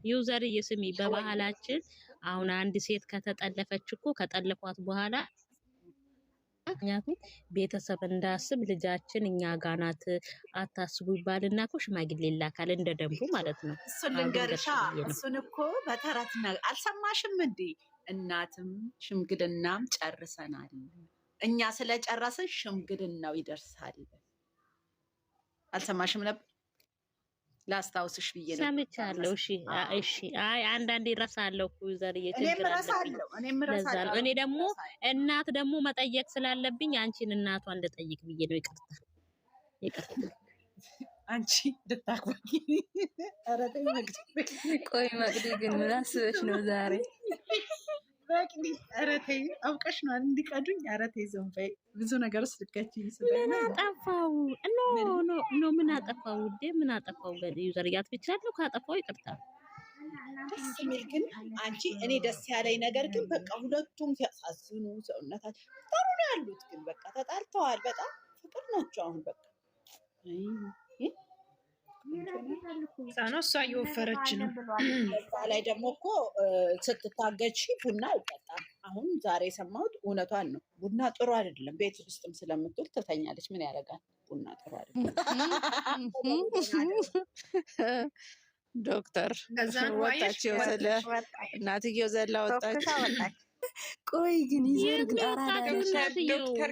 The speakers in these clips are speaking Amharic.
ዩዘርዬ ስሚ፣ በባህላችን አሁን አንድ ሴት ከተጠለፈች እኮ ከጠለፏት በኋላ ምክንያቱም ቤተሰብ እንዳስብ ልጃችን እኛ ጋር ናት አታስቡ ይባልና እኮ ሽማግሌ ይላካል እንደ ደንቡ ማለት ነው። እሱን ልንገርሻ፣ እሱን እኮ በተረት አልሰማሽም እንዴ? እናትም ሽምግልናም ጨርሰናል። እኛ ስለጨረስን ሽምግልናው ይደርሳል። አልሰማሽም ነበር? ላስታውስሽ ብዬ ነው። ሰምቻለሁ። እሺ። አይ አንዳንዴ እረሳለሁ እኮ ዘርዬ ችግር አለብኝ። እኔ ደግሞ እናት ደግሞ መጠየቅ ስላለብኝ አንቺን እናቷን ልጠይቅ ብዬ ነው። ይቅርታ አንቺ ልታቆቂ። ኧረ ተይ መቅዲ። ቆይ መቅዲ ግን ምን አስበሽ ነው ዛሬ? መቅዲ ኧረ ተይ አውቀሽ ነው እንዲቀዱኝ። ኧረ ተይ ዝም በይ። ብዙ ነገር ስልከችኝ ምን አጠፋው? ኖ ምን አጠፋው ውዴ? ምን አጠፋው? ዩዘር ያጥፍቻለሁ። ካጠፋው ይቅርታ። ደስ የሚል ግን አንቺ እኔ ደስ ያለኝ ነገር ግን በቃ ሁለቱም ሲያሳዝኑ ሰውነታቸው ጥሩ ነው ያሉት። ግን በቃ ተጣልተዋል። በጣም ፍቅር ናቸው አሁን በቃ እሷ እየወፈረች ነው። በዛ ላይ ደግሞ እኮ ስትታገች ቡና አይጠጣም። አሁን ዛሬ የሰማሁት እውነቷን ነው። ቡና ጥሩ አይደለም። ቤት ውስጥም ስለምትውል ትተኛለች። ምን ያደርጋል? ቡና ጥሩ አይደለም። ዶክተር ወጣችው ዘለ እናትየው ዘላ ወጣች። ቆይ ግን ይዘር ግን ዶክተር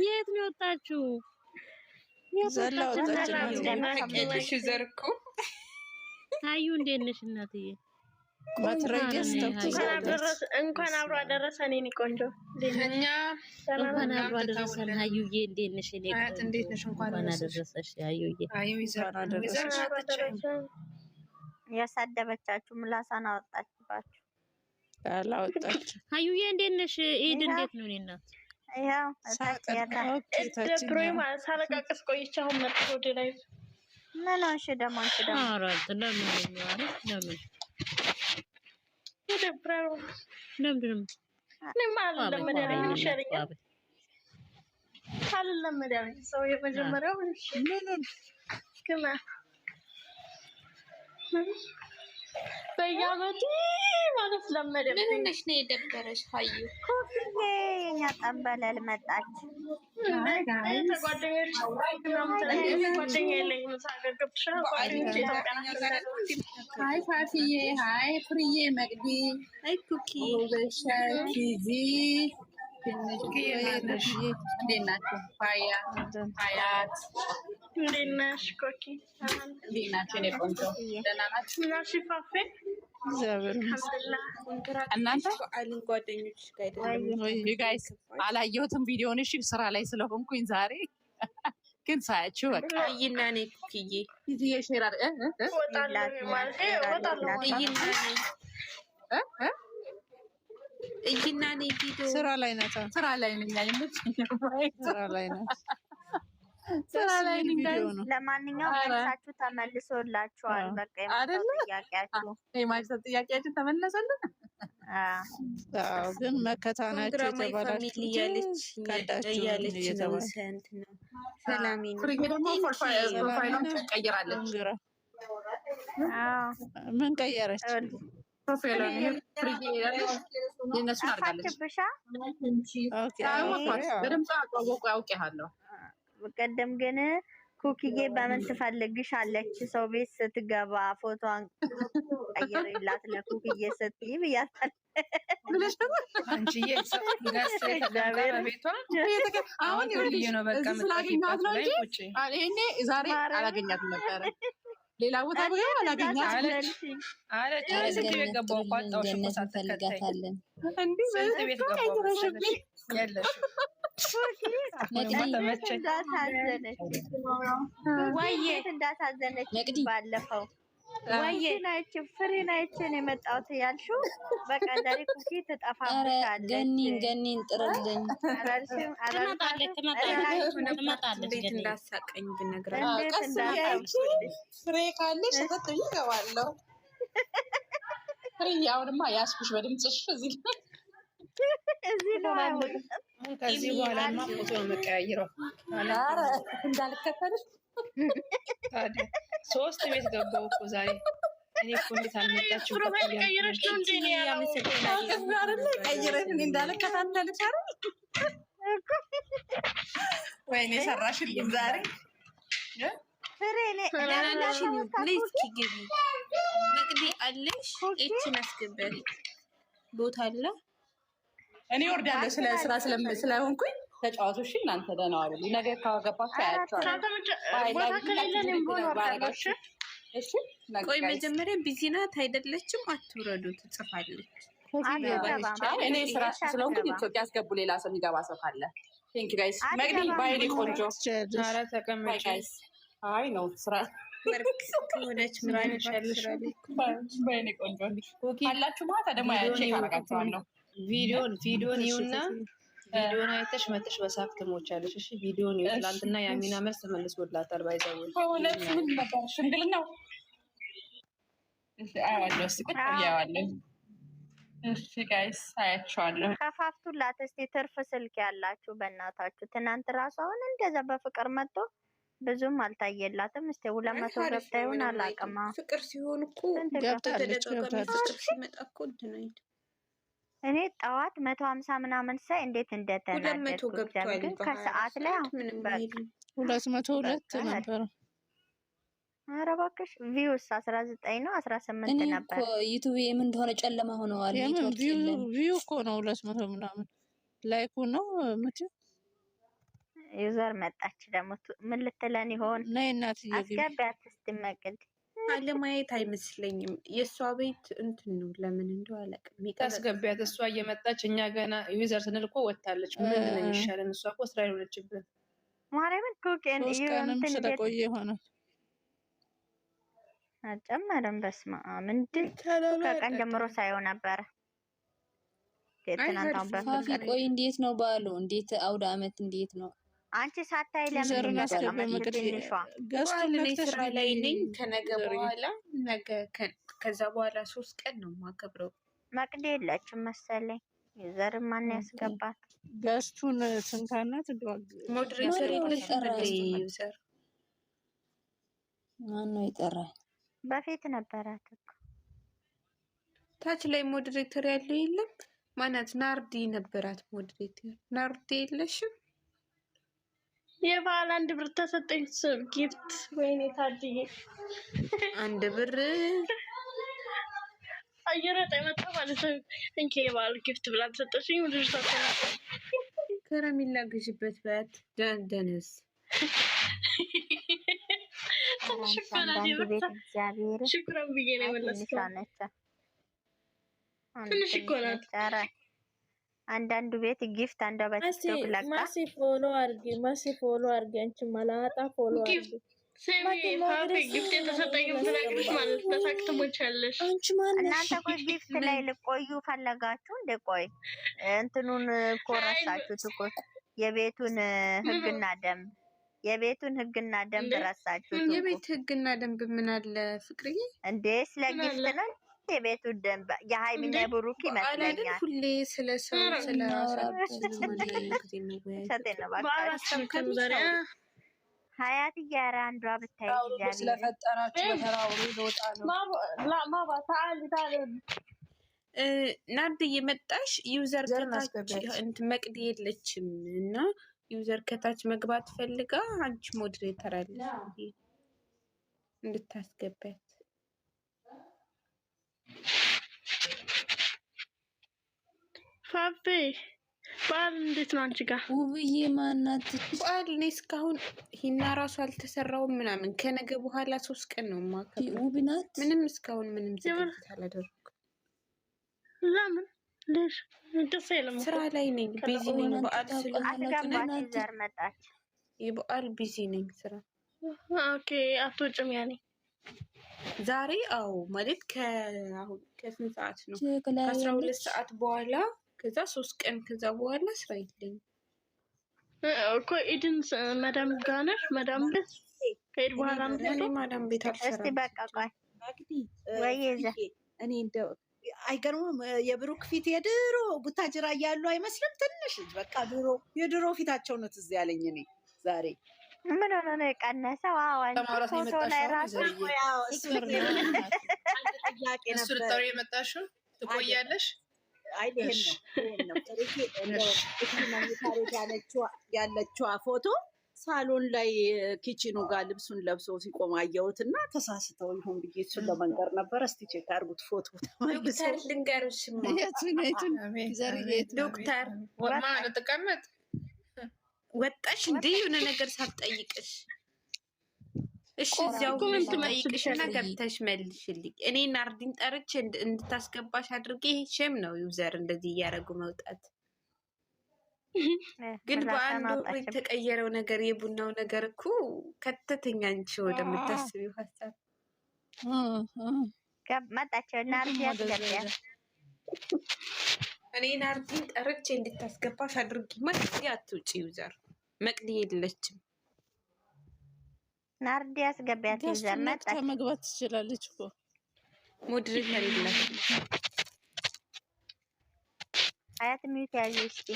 የት ነው ወጣችሁ? ዘላ ወጣች። ዘርኩ ታዩ እንዴት ነሽ እናትዬ? ማትረገስ እንኳን አብሮ አደረሰን። እኔ ቆንጆ እኛ እንኳን አብሮ አደረሰን። አዩዬ እንዴት ነሽ? እኔ እንዴት ነሽ? እንኳን አደረሰሽ አዩዬ። ያሳደበቻችሁ ምላሳን አወጣችባችሁ። አላወጣች። አዩዬ እንዴት ነሽ? ኢድ እንዴት ነው? እኔ እናት ያው ማለት ሳለቃቀስ ቆይቼ አሁን መጥቶ ወደ ላይ ምን ሆንሽ ደግሞ? አንቺ ደግሞ አራት ለምን ነው ለምን ይደብራል። ለምን ለመደረኝ ይሻለኛል። ለመደረኝ ሰው የመጀመሪያው ምን ከማ በያመቲ ማለት ለመደረኝ ምን ነሽ ነው የደበረሽ? ሀዩ ኮፍዬ የኛ ጠንበለል መጣች። ሀይ ፋፊዬ፣ ሀይ ፍርዬ፣ መቅዲ፣ ሀይ ኩኪ፣ ቲዚ እንዴት ናችሁ? ፋያ ሀያት እንዴት ነሽ? ኮኪ እንዴት ናችሁ? እኔ ቆንጆ ደህና ናችሁ? ናሽ ፋፌ እናንተ ጓደኞች ጋይስ አላየሁትም ቪዲዮን። እሺ ስራ ላይ ስለሆንኩኝ ዛሬ ግን ሳያችሁ በቃ ይናኔ ኩኪዬ ይሽራል ይናኔ ቪዲዮ ስራ ላይ ናት። ስራ ላይ ነኝ። ስራ ላይ ናት። ለማንኛውም መልሳችሁ ተመልሶላችኋል። በቃ ጥያቄያችሁ ጥያቄያችን ተመለሰልን። ግን መከታ ናቸው የተባላችሁ ቀዳችሁ ቀይራለች። ምን ቀየረች? የእነሱን አድርጋለች። በድምፅ አውቄ ያለሁ ቀደም ግን ኩኪዬ በምን ትፈልግሻለች? ሰው ቤት ስትገባ ፎቶዋን ቀይሪላት ለኩኪዬ ስትይ ብያታለሁ። አሁን ነው በቃ ስላገኛት ነው እንጂ ዛሬ አላገኛትም ነበረ። ሌላ ቦታ አላገኛት አለች። ስንት ቤት ገባሁ እኮ አጣሁሽ እኮ ሳትከተኝ ስንት ቤት ገባሁ ያለሽ እንዳሳዘነች ባለፈው ፍሬ ናችን የመጣሁት ያልሽው በቃ ዛሬ ኩኪ ትጠፋብሻለች። ገኒን ጥርልኝ ትመጣለች። እንዳሳቀኝ ብነግራት ፍሬ ካለሽ ተጥይ እገባለሁ። ፍሬ አሁንማ ያስኩሽ በድምፅሽ እዚህ ነው። ከዚህ በኋላማ ፎቶ መቀያየረው እንዳልከተልሽ ታዲያ 3 ቤት ገባሁ እኮ ዛሬ። እኔ እኮ እንዴት አልመጣችሁ? ፕሮፋይል ቀይረሽ ነው እንዴ? ቀይረሽ እንዳልከታተልሽ አይደል? ወይኔ ሰራሽልኝ ዛሬ መቅዲ አለሽ? እቺን አስገበሪ ቦታ አለ። እኔ ወርዳለሁ ስለ ስራ ስለሆንኩኝ ተጫዋቱ። እሺ እናንተ ደህና ዋሉ። ነገ ካገባችሁ አያችኋለሁ። ቆይ መጀመሪያ ቢዚ ናት አይደለችም? አትውረዱ፣ ትጽፋለች። እኔ ስራ ስለሆንኩኝ ኢትዮጵያ ያስገቡ። ሌላ ሰው የሚገባ ሰው ካለ ቴንክ ጋይስ። መቅዲ ባይኔ ቆንጆ። ኧረ ተቀመጪ። አይ ነው ስራ ከሆነች ባይኔ ቆንጆ አላችሁ። ማታ ደግሞ ቼክ አደርጋችኋለሁ። ቪዲዮን ይሁና ቪዲዮን አይተሽ መጥተሽ በሳቅ ትሞቻለሽ። እሺ ቪዲዮን ይሁ። ትናንትና የአሚና መልስ ተመልሶላታል። ባይዘው ከሁለት ምን ነበር ሽምግልናው? እሺ አያዋለሁ። እስኪ ቁጭ ብያዋለሁ። እሺ ጋይስ አያችኋለሁ። ከፋፍቱላት እስቲ ትርፍ ስልክ ያላችሁ በእናታችሁ። ትናንት ራሱ አሁን እንደዛ በፍቅር መጥቶ ብዙም አልታየላትም። እስቲ 200 ገብታ ይሆን አላውቅም። ፍቅር ሲሆን እኮ ገብታ ተደጋጋሚ ፍቅር ሲመጣ እኮ እንትን አይደል። እኔ ጠዋት 150 ምናምን ሳይ እንዴት እንደተናደድኩ ግን ከሰዓት ላይ ምንም በቃ 202 ነበር። ኧረ እባክሽ ቪውስ 19 ነው 18 ነበር። እኮ ዩቲዩብ ምን እንደሆነ ጨለማ ሆነዋል። ቪው እኮ ነው 200 ምናምን ላይኩ ነው መቼ ዩዘር መጣች ደግሞ ምን ልትለን ይሆን? ነይ እናትዬ አስገቢያት እስቲ መቅድ አለማየት አይመስለኝም። የእሷ ቤት እንትን ነው። ለምን እንደው አላውቅም። ታስገቢያት። እሷ እየመጣች እኛ ገና ዩዘር ስንል እኮ ወታለች። ምን ነው ይሻለን? እሷ እኮ ስራ ይሆነችብን። ማርያምን ኩኬን ይሁን ስለቆየ ይሆናል አጨመረን። በስመ አብ ምንድን ከቀን ጀምሮ ሳይሆን ነበረ። ፋፊ ቆይ እንዴት ነው ባሉ? እንዴት አውደ አመት እንዴት ነው? አንቺ ሳታይ ለምን ስራ ላይ ነኝ። ከነገ በኋላ ከዛ በኋላ 3 ቀን ነው የማከብረው። መቅዲ የለችም መሰለኝ። ዩዘር ማን ያስገባት? ገስቱን ስንካናት ሞዴሬተር የለሽም እንዴ? ዩዘር ማን ነው ይጠራል? በፊት ነበራት እኮ ታች ላይ ሞዴሬተር ያለው የለም። ማናት? ናርዲ ነበራት ሞዴሬተር። ናርዲ የለሽም? የበዓል 1 ብር ተሰጠኝ ጊፍት። ወይኔ ታድዬ 1 ብር አየረጣ መጣ ማለት ነው። እንኪ የበዓል ጊፍት ብላ ተሰጠችኝ። ምንድን ነው ከረሜላ ግዢበት በት ደንደንስ ሽኩራን ብዬ ነው የመለስኩት። ትንሽ እኮ ናት። አንዳንዱ ቤት ጊፍት አንዷ በቲክቶክ ለቃ ማሲ ፎሎ አርጊ አንቺ መላጣ ፎሎ አርጊ። ጊፍት የተሰጠኝ ፍላግሽ ማለት ተሳክተሞቻለሽ። አንቺ ማነሽ? እናንተ ቆይ ጊፍት ላይ ልቆዩ ፈለጋችሁ እንደ ቆይ እንትኑን ኮረሳችሁት እኮ የቤቱን ህግና ደንብ ረሳችሁት። የቤት ህግና ደንብ ምን አለ ፍቅርዬ? እንዴ ስለ ጊፍት ነው የቤቱ ደንብ። የሃይሚና ብሩክ ይመስለኛል ሁሌ ስለ ሰው ስለ ሀያት እያረ አንዷ ብታይ ስለፈጠራችሁ በተራውሩ ለወጣ ነው። ናርድ እየመጣሽ ዩዘር ከታች መቅዲ የለችም እና ዩዘር ከታች መግባት ፈልጋ አንቺ ሞዴሬተር አለሽ እንድታስገባት። ፋፌ በዓል እንዴት ነው አንቺ ጋር? ውብዬ ማናት? በዓል እኔ እስካሁን ሂና ራሱ አልተሰራውም ምናምን። ከነገ በኋላ 3 ቀን ነው የማከብረው። ውብ ናት። ምንም እስካሁን ምንም ዝግጅት አላደረኩም። ለምን ልሽ ደስ አይልም? ስራ ላይ ነኝ፣ ቢዚ ነኝ። በዓል ስለሆነ ዘር መጣች። የበዓል ቢዚ ነኝ ስራ። ኦኬ አትወጭም ያኔ ዛሬ? አዎ ማለት ከአሁን ከስንት ሰዓት ነው? ከ12 ሰዓት በኋላ ከዛ 3 ቀን ከዛ በኋላ ስራ የለኝም እኮ። ኢድን መዳም ጋር ነሽ? መዳም ቤት ከኢድ በኋላ ነው? እኔ ማዳም ቤት አልሰራም። እስቲ በቃ ቆይ ወይ ይዘ እኔ እንደው አይገርምም? የብሩክ ፊት የድሮ ቡታጅራ እያሉ አይመስልም? ትንሽ በቃ የድሮ ፊታቸው ነው ትዝ ያለኝ እኔ ዛሬ ምን ሆነ ነው የቀነሰው? አዎ አንቺ ለማውራት ነው ፎቶ ላይ የመጣሽው ራሱ ዘርዬ? ያው እሱ አንድ ጥያቄ እሱ ነበር። ልታወሪ የመጣሽው ትቆያለሽ? አይ ይሄን ነው ጥሩዬ። እንደው እሱ መኝታ ቤት ያለችዋ ፎቶ ሳሎን ላይ ኪችኑ ጋር ልብሱን ለብሶ ሲቆም አየሁትና ተሳስተው ይሁን ብዬ እሱን ለመንገር ነበር። እስቲ ቼክ አድርጉት ፎቶ ተመልሶ። ዶክተር ልንገርሽማ ዶክተር ማን ተቀመጥ ወጣሽ እንዴ የሆነ ነገር ሳትጠይቅሽ? እሺ እዚያው ጠይቅሽና ገብተሽ መልሽልኝ። እኔ ናርዲን ጠርቼ እንድታስገባሽ አድርጌ ሼም ነው ዩዘር እንደዚህ እያደረጉ መውጣት። ግን በአንድ ወር የተቀየረው ነገር የቡናው ነገር እኮ ከተተኛ አንቺ ወደምታስቢው ሀሳብ መጣቸው። ናርዲ አስገቢያ። እኔ ናርዲን ጠርቼ እንድታስገባሽ አድርጌ ማለት አትውጪ ዩዘር መቅዲ የለችም። ናርዲ አስገቢያት። ዩዘር መጣች። መግባት ትችላለች እኮ ሞዴሬተር የላትም። አያት ሚዩት ያዥ እስኪ።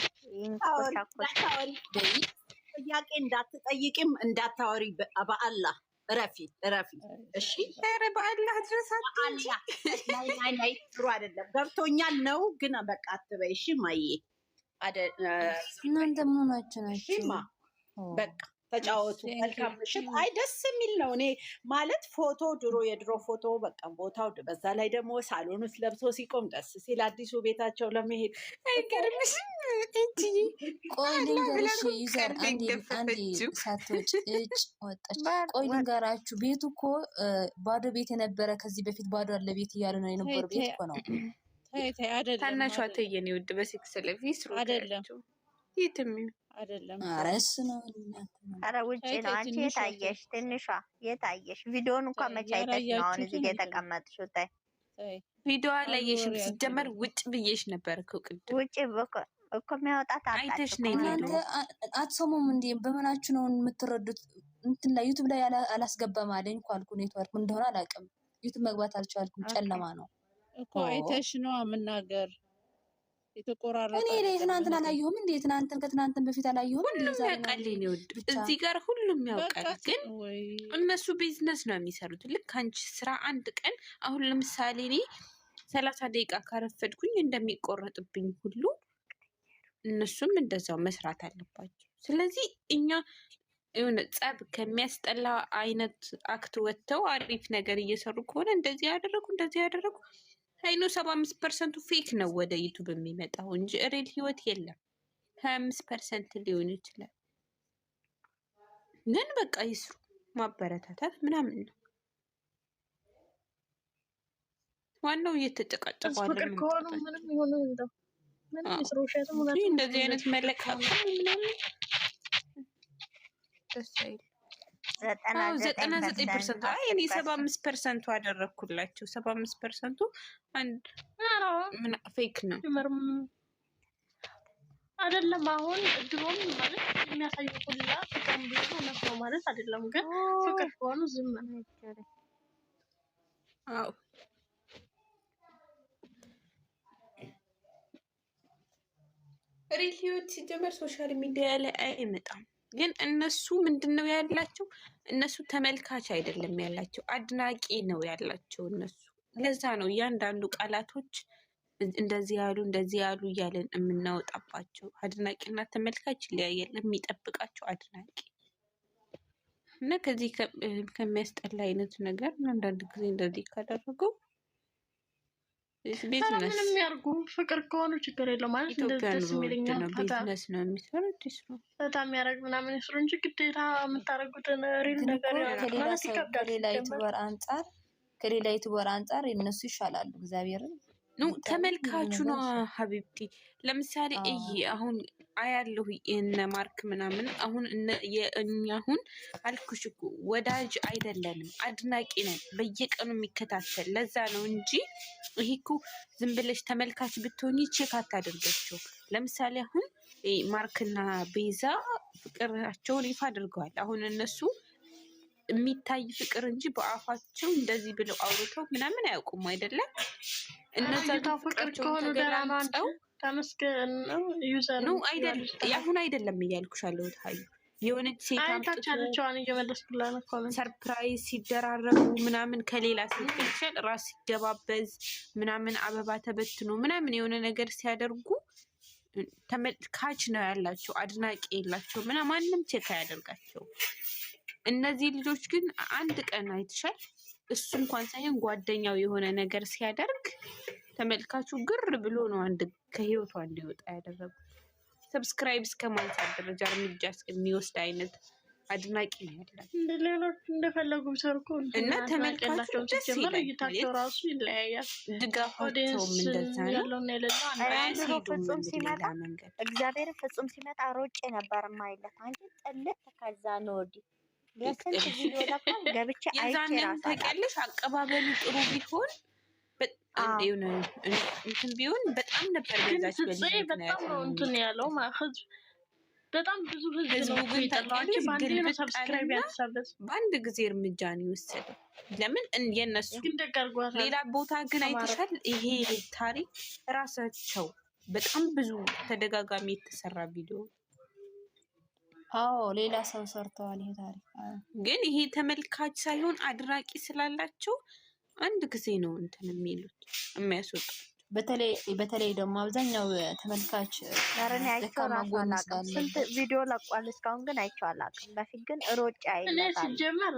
ጥያቄ እንዳትጠይቂም እንዳታወሪ በአላህ እረፊ። እሺ ኧረ በአላህ ድረሳት ናይ ጥሩ አይደለም። ገብቶኛል ነው ግን በቃ አትበይ እሺ ማዬ። እናንተ ምን ሆናችሁ ናችሁ? በቃ ተጫወቱ። መልካም ምሽት። አይ ደስ የሚል ነው። እኔ ማለት ፎቶ የድሮ ፎቶ በቃ ቦታው፣ በዛ ላይ ደግሞ ሳሎን ውስጥ ለብሶ ሲቆም ደስ ሲል አዲሱ ቤታቸው ለመሄድ አይገርምሽም? ቆይ ልንገርሽ ዩዘር አንዴ ሳትወጪ ወጣች። ቆይ ልንገራችሁ ቤቱ እኮ ባዶ ቤት የነበረ ከዚህ በፊት ባዶ አለ ቤት እያሉ ነው የነበረ ቤት እኮ ነው። ታናሿ ተየኔ ውድ በሴክስ ለፊስ አይደለም የትም አይደለም። ኧረ እሱ ነው። ኧረ ውጭ ነው። አንቺ የታየሽ ትንሿ የታየሽ ቪዲዮን እንኳን መቼ አይተሽ ነው አሁን እዚህ የተቀመጥሽው? ታይ ቪዲዮ ላይ የሽም ሲጀመር ውጭ ብዬሽ ነበር እኮ ቅድም። ውጭ እኮ የሚያወጣት አይተሽ ነው። እናንተ አትሰሙም እንዴ? በምናችሁ ነው የምትረዱት? እንትን ላይ ዩቲዩብ ላይ አላስገባም አለኝ እኮ አልኩ። ኔትወርክ እንደሆነ አላውቅም። ዩቲዩብ መግባት አልቻልኩም። ጨለማ ነው እኮ አይተሽ ነው የምናገር የተቆራረጠ። እኔ ላይ ትናንትና አላየሁም እንዴ? ከትናንትን በፊት አላየሁም እንዴ? ሁሉም ያውቃል። እኔ ውድ እዚህ ጋር ሁሉም ያውቃል። ግን እነሱ ቢዝነስ ነው የሚሰሩት። ልክ አንቺ ስራ አንድ ቀን አሁን ለምሳሌ እኔ 30 ደቂቃ ካረፈድኩኝ እንደሚቆረጥብኝ ሁሉ እነሱም እንደዛው መስራት አለባቸው። ስለዚህ እኛ የሆነ ጸብ ከሚያስጠላ አይነት አክት ወጥተው አሪፍ ነገር እየሰሩ ከሆነ እንደዚህ ያደረጉ አይኑ 75% ፌክ ነው ወደ ዩቱብ የሚመጣው እንጂ ሪል ህይወት የለም። 25% ሊሆን ይችላል። ግን በቃ ይስሩ፣ ማበረታታት ምናምን ነው ዋናው። እየተጨቃጨቁ ፍቅር ከሆኑ ምንም ይሆኑ እንደው ምንም ይስሩ። ሸቱ እንደዚህ አይነት መለቃቀም ምናምን ደስ አይልም። 99% እኔ 75% አደረግኩላቸው። 75% አንድ ምን ፌክ ነው አይደለም። አሁን ድሮም ማለት የሚያሳዩ ሁላ በጣም ብዙ ነው ማለት አይደለም። ግን ፍቅር ከሆኑ ዝም ነው ይቻላል። አዎ ሪል ህይወት ሲጀመር ሶሻል ሚዲያ ላይ አይመጣም። ግን እነሱ ምንድነው ያላቸው? እነሱ ተመልካች አይደለም ያላቸው፣ አድናቂ ነው ያላቸው እነሱ። ለዛ ነው እያንዳንዱ ቃላቶች እንደዚህ ያሉ እያለን የምናወጣባቸው። አድናቂና ተመልካች ይለያያል። የሚጠብቃቸው አድናቂ እና ከዚህ ከሚያስጠላ አይነት ነገር አንዳንድ ጊዜ እንደዚህ ካደረገው ቢዝነስ ምንም ያርጉ። ፍቅር ከሆኑ ችግር የለው ማለት እንደዚህ ደስ የሚለኛ ቢዝነስ ነው የሚሰሩት። ይስሩ፣ በጣም የሚያደርግ ምናምን ይስሩ እንጂ ግዴታ የምታደርጉትን ሪል ነገር ከሌላ ዩቱበር አንጻር እነሱ ይሻላሉ። እግዚአብሔርን ተመልካቹ ነው ሀቢብቲ። ለምሳሌ አሁን አያለሁ እነ ማርክ ምናምን አሁን እኛ አሁን አልኩሽ እኮ ወዳጅ አይደለንም፣ አድናቂ ነን፣ በየቀኑ የሚከታተል። ለዛ ነው እንጂ ይሄ እኮ ዝም ብለሽ ተመልካች ብትሆኚ ቼክ አታደርጋቸው። ለምሳሌ አሁን ማርክና ቤዛ ፍቅራቸውን ይፋ አድርገዋል። አሁን እነሱ የሚታይ ፍቅር እንጂ በአፋቸው እንደዚህ ብለው አውርተው ምናምን አያውቁም አይደለም። እነዛ ፍቅር ከሆኑ ተገላምጠው ተመስገን ነው ዩዘር ነው አይደለም። ያሁን አይደለም እያልኩሽ አለሁት ሀዩ የሆነች ሴት አምጥቶ ሰርፕራይዝ ሲደራረቡ ምናምን ከሌላ ሴት ይችላል ራስ ሲገባበዝ ምናምን አበባ ተበትኖ ምናምን የሆነ ነገር ሲያደርጉ ተመልካች ነው ያላቸው፣ አድናቂ የላቸው ምናምን ማንም ቼክ አያደርጋቸው። እነዚህ ልጆች ግን አንድ ቀን አይተሻል፣ እሱ እንኳን ሳይሆን ጓደኛው የሆነ ነገር ሲያደርግ ተመልካቹ ግር ብሎ ነው አንድ ከህይወቷ እንዲወጣ ያደረጉት። ሰብስክራይብ እስከ ማንሳት ደረጃ እርምጃ እስከሚወስድ አይነት አድናቂ ነው ያላት። ሌሎች እንደፈለጉ ሰርኩ እና ተመልካቹ ደስ ይላል። እይታቸው ራሱ ይለያያል። ድጋፋቸውም እንደዛ ነው። ያለውና የሌለው ፍጹም ሲመጣ እግዚአብሔር ፍጹም ሲመጣ ሮጬ ነበር ማይለት አንቺ ጥልት ከዛ ነው ወዲህ ለስንት ቪዲዮ ለካ ገብቼ አይቼ ራሱ ታውቂያለሽ። አቀባበሉ ጥሩ ቢሆን በጣም የሆነ እንትን ቢሆን በጣም ነበር በዛች በልጅ በጣም ነው እንትን ያለው ማለት በጣም ብዙ ህዝብ ነው ይጠራችሁ። ባንዴ ነው ሰብስክራይብ ያሳበስ በአንድ ጊዜ እርምጃ ነው የወሰደው። ለምን የነሱ ሌላ ቦታ ግን አይተሻል። ይሄ ታሪክ ራሳቸው በጣም ብዙ ተደጋጋሚ የተሰራ ቪዲዮ ሌላ ሰው ሰርተዋል። ይሄ ታሪክ ግን ይሄ ተመልካች ሳይሆን አድራቂ ስላላቸው አንድ ጊዜ ነው እንትን የሚሉት የሚያስወጡት። በተለይ ደግሞ አብዛኛው ተመልካች ያረን አይቼው አላውቅም። ስንት ቪዲዮ ለቋል እስካሁን ግን አይቼው አላውቅም። በፊት ግን ሮጬ አይለታል። እኔ ሲጀመር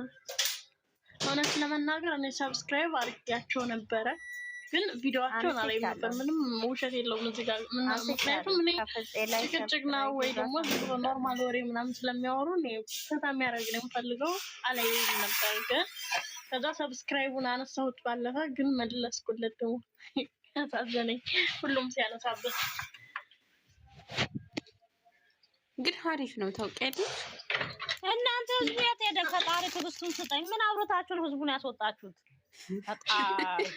እውነት ለመናገር እኔ ሰብስክራይብ አድርጌያቸው ነበረ፣ ግን ቪዲዮአቸውን አላይም ነበር። ምንም ውሸት የለውም እዚህ ጋር ምክንያቱም እኔ ጭቅጭቅ ነው ወይ ደግሞ ኖርማል ወሬ ምናምን ስለሚያወሩ እኔ ፈታ የሚያደርግ ነው የምፈልገው አላይም ነበር። ግን ከዛ ሰብስክራይቡን አነሳሁት ባለፈ ግን መለስኩለት ደግሞ ያሳዘነኝ ሁሉም ሲያነሳበት። ግን አሪፍ ነው ታውቂያለሽ። እናንተ ህዝቡ የት ሄደ? ፈጣሪ ትዕግስቱን ስጠኝ። ምን አውርታችሁ ህዝቡን ያስወጣችሁት?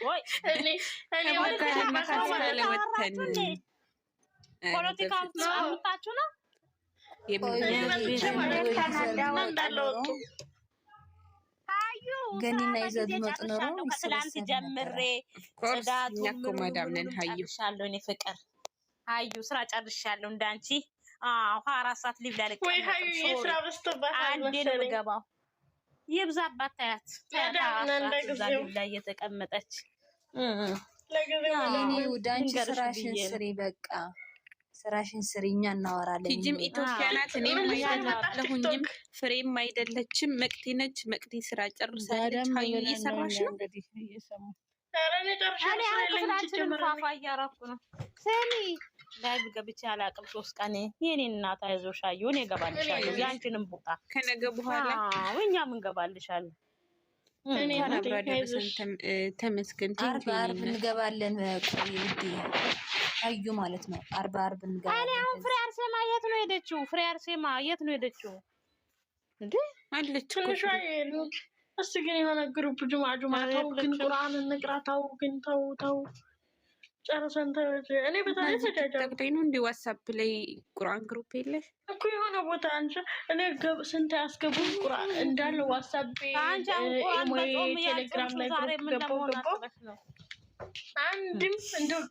ወይ ፖለቲካ አምጣችሁ ነው ገኒና ይዘት መጥኖሩ ከትላንት ጀምሬ ጽዳቱ ጨርሻለሁ። እኔ ፍቅር ሀዩ ስራ ጨርሻለሁ። እንዳንቺ 24 ሰዓት ሊቭ ላይ ወይ ሀዩ የስራ በስተባት አንዴ ነው የምገባው። ይብዛባት ታያት ላይ የተቀመጠች ለኔ ወዳንቺ ስራሽን ስሪ፣ በቃ ስራሽን ስሪ፣ እኛ እናወራለን። ቲጂም ኢትዮጵያ ናት። እኔም አይደለሁኝም፣ ፍሬም አይደለችም፣ መቅዲ ነች። መቅዲ ስራ ጨርሳለች። ሀዩ እየሰራሽ ነው እንግዲህ እየሰሙ ፋፋ እያረኩ ነው። ስሚ ላይቭ ገብቼ አላውቅም 3 ቀን። የኔን እናት አይዞሽ አዩ፣ እኔ እገባልሻለሁ። ያንቺንም ቦታ ከነገ በኋላ እኛም እንገባልሻለን። ተመስገን አርብ እንገባለን። ቆይ ውዴ አዩ ማለት ነው። አርብ እንገባለን። እኔ አሁን ፍሬ አርሴማ የት ነው ሄደችው? ፍሬ አርሴማ የት ነው ሄደችው እንዴ? አለች ትንሿ እሱ ግን የሆነ ግሩፕ ጁማ ተው ግን ቁርአን እንቅራ ተው ግን ተው ጨርሰን እኔ በታሪክ ተጃጃለኝ ነው እንዲ ዋትስአፕ ላይ ቁርአን ግሩፕ የለሽ እኮ የሆነ ቦታ አንቺ እኔ ስንት ያስገቡ ቁርአን እንዳለ ዋትስአፕ ቴሌግራም ላይ ገባው አንድም እንደው